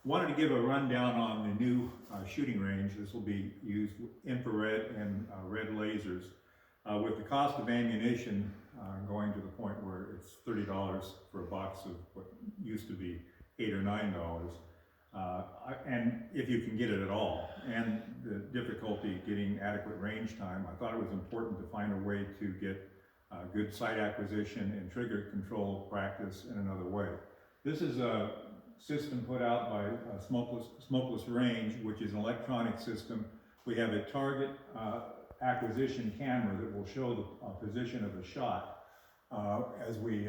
Wanted to give a rundown on the new shooting range. This will be used with infrared and red lasers. With the cost of ammunition going to the point where it's $30 for a box of what used to be $8 or $9, and if you can get it at all, and the difficulty getting adequate range time, I thought it was important to find a way to get good sight acquisition and trigger control practice in another way. This is a system put out by Smokeless Range, which is an electronic system. We have a target acquisition camera that will show the position of the shot as we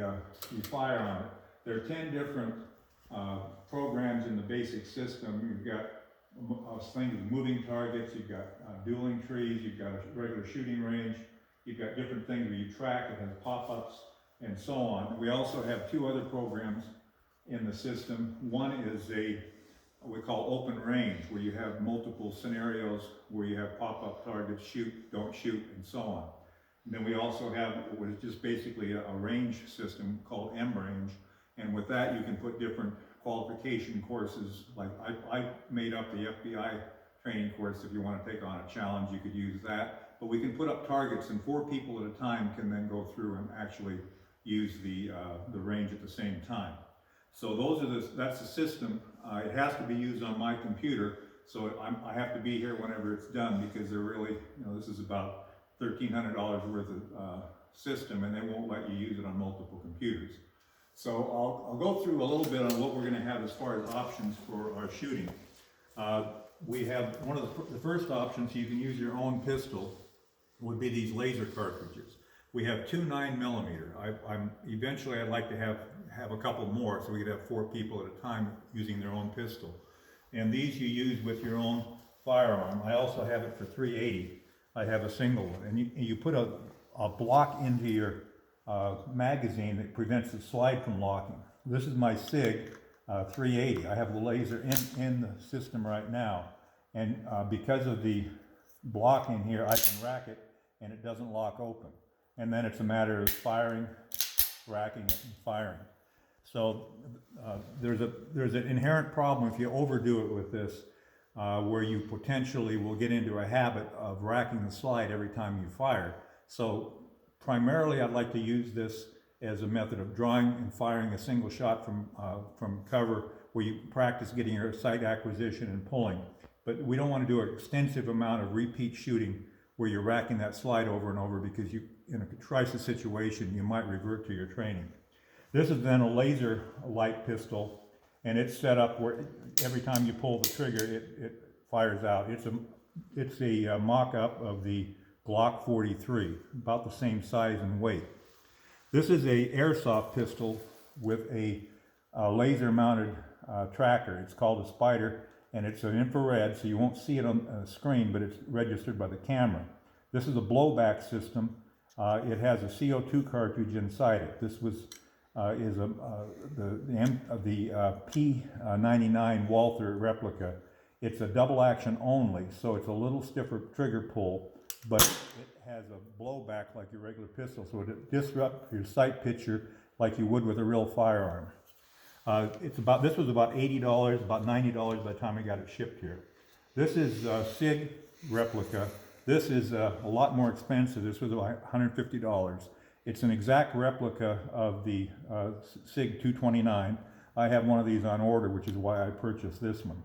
fire on it. There are 10 different programs in the basic system. You've got things with moving targets, you've got dueling trees, you've got a regular shooting range, you've got different things where you track, it has pop-ups, and so on. We also have two other programs in the system. One is what we call open range, where you have multiple scenarios where you have pop-up targets, shoot, don't shoot, and so on. And then we also have what is just basically a range system called M-range, and with that you can put different qualification courses. Like I made up the FBI training course. If you want to take on a challenge, you could use that. But we can put up targets, and 4 people at a time can then go through and actually use the range at the same time. So that's the system. It has to be used on my computer, so I have to be here whenever it's done, because they're really, this is about $1,300 worth of system, and they won't let you use it on multiple computers. So I'll go through a little bit on what we're going to have as far as options for our shooting. We have one of the first options. You can use your own pistol. Would be these laser cartridges. We have 2 9mm. Eventually I'd like to have a couple more, so we could have 4 people at a time using their own pistol. And these you use with your own firearm. I also have it for .380. I have a single one, and you put a block into your magazine that prevents the slide from locking. This is my SIG .380. I have the laser in the system right now, and because of the block in here, I can rack it and it doesn't lock open. And then it's a matter of firing, racking it, and firing. So there's an inherent problem if you overdo it with this, where you potentially will get into a habit of racking the slide every time you fire. So primarily I'd like to use this as a method of drawing and firing a single shot from cover, where you practice getting your sight acquisition and pulling. But we don't want to do an extensive amount of repeat shooting where you're racking that slide over and over, because in a crisis situation, you might revert to your training. This is then a LaserLyte pistol, and it's set up where every time you pull the trigger, it fires out. It's a mock-up of the Glock 43, about the same size and weight. This is a airsoft pistol with a laser-mounted tracker. It's called a Spider, and it's an infrared, so you won't see it on the screen, but it's registered by the camera. This is a blowback system. It has a CO2 cartridge inside it. This was the P99 Walther replica. It's a double action only, so it's a little stiffer trigger pull, but it has a blowback like your regular pistol, so it disrupts your sight picture like you would with a real firearm. This was about $80, about $90 by the time I got it shipped here. This is a SIG replica. This is a lot more expensive. This was about $150. It's an exact replica of the SIG 229. I have one of these on order, which is why I purchased this one.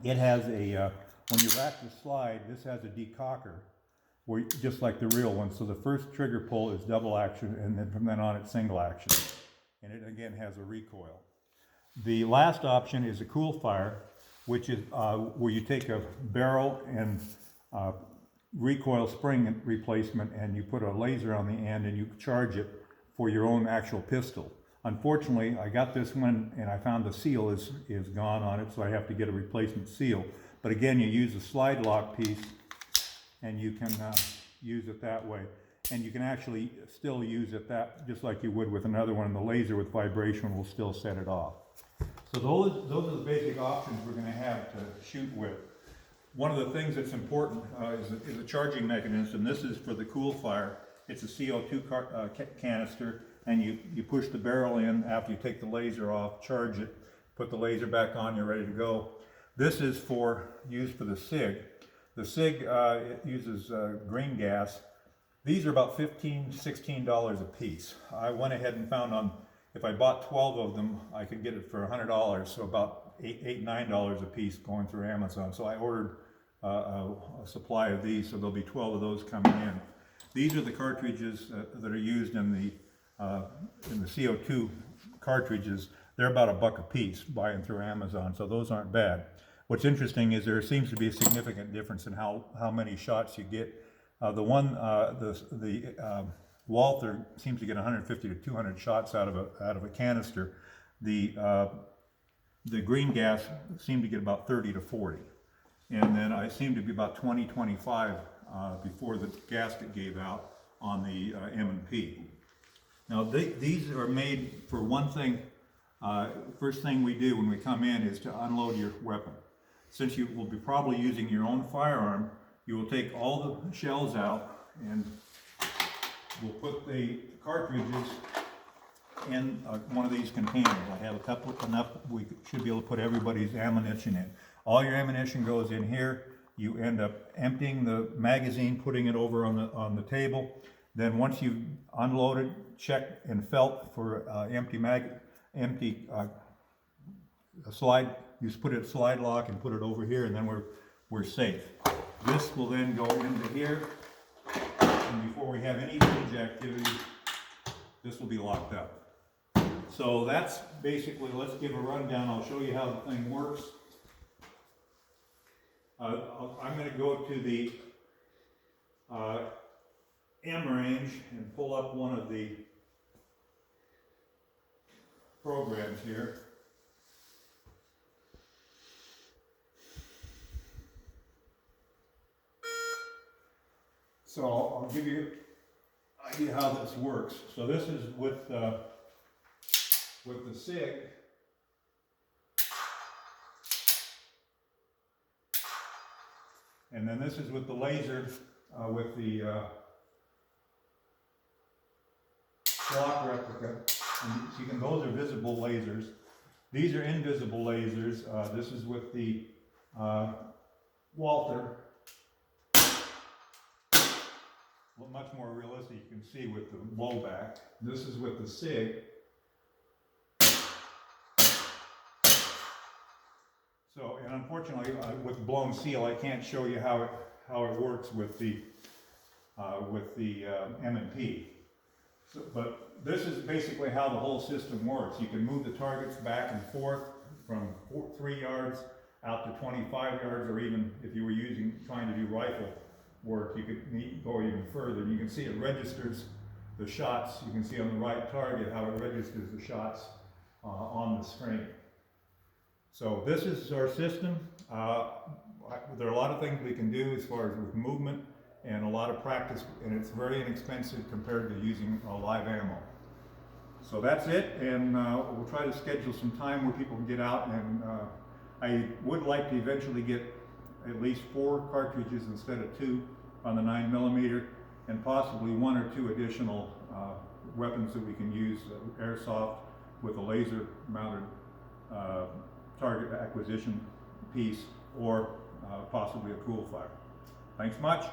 It has when you rack the slide, this has a decocker, just like the real one. So the first trigger pull is double action, and then from then on it's single action. And it again has a recoil. The last option is a Coolfire, which is where you take a barrel and recoil spring replacement, and you put a laser on the end and you charge it for your own actual pistol. Unfortunately, I got this one and I found the seal is gone on it, so I have to get a replacement seal. But again, you use a slide lock piece and you can use it that way. And you can actually still use it just like you would with another one. The laser with vibration will still set it off. So those are the basic options we're going to have to shoot with. One of the things that's important is a charging mechanism. This is for the Coolfire. It's a CO2 canister, and you push the barrel in after you take the laser off, charge it, put the laser back on, you're ready to go. This is used for the SIG. The SIG it uses green gas. These are about $15, $16 a piece. I went ahead and found if I bought 12 of them, I could get it for $100, so about $8, $9 a piece going through Amazon. So I ordered a supply of these, so there'll be 12 of those coming in. These are the cartridges that are used in the CO2 cartridges. They're about $1 a piece, buying through Amazon, so those aren't bad. What's interesting is there seems to be a significant difference in how many shots you get. The Walther seems to get 150 to 200 shots out of a canister. The green gas seemed to get about 30 to 40, and then I seem to be about 20, 25 before the gasket gave out on the M&P. Now these are made for one thing. First thing we do when we come in is to unload your weapon. Since you will be probably using your own firearm, you will take all the shells out and we'll put the cartridges in one of these containers. I have a couple enough, we should be able to put everybody's ammunition in. All your ammunition goes in here. You end up emptying the magazine, putting it over on the table. Then once you've unloaded, check and felt for empty slide. You just put it slide lock and put it over here, and then we're safe. This will then go into here, and before we have any siege activity, this will be locked up. So that's basically, let's give a rundown. I'll show you how the thing works. I'm going to go to the M range and pull up one of the programs here. So I'll give you an idea how this works. So this is with the SIG. And then this is with the laser, with the block replica. And so those are visible lasers. These are invisible lasers. This is with the Walther. Much more realistic, you can see with the blowback. This is with the SIG. So, and unfortunately, with blown seal, I can't show you how it works with the M&P. So, but this is basically how the whole system works. You can move the targets back and forth from 3 yards out to 25 yards, or even if you were trying to do rifle work, you could go even further. You can see it registers the shots. You can see on the right target how it registers the shots on the screen. So this is our system. There are a lot of things we can do as far as with movement and a lot of practice, and it's very inexpensive compared to using live ammo. So that's it, and we'll try to schedule some time where people can get out, and I would like to eventually get at least 4 cartridges instead of 2 on the 9mm, and possibly 1 or 2 additional weapons that we can use, airsoft with a laser mounted target acquisition piece, or possibly a Coolfire. Thanks much.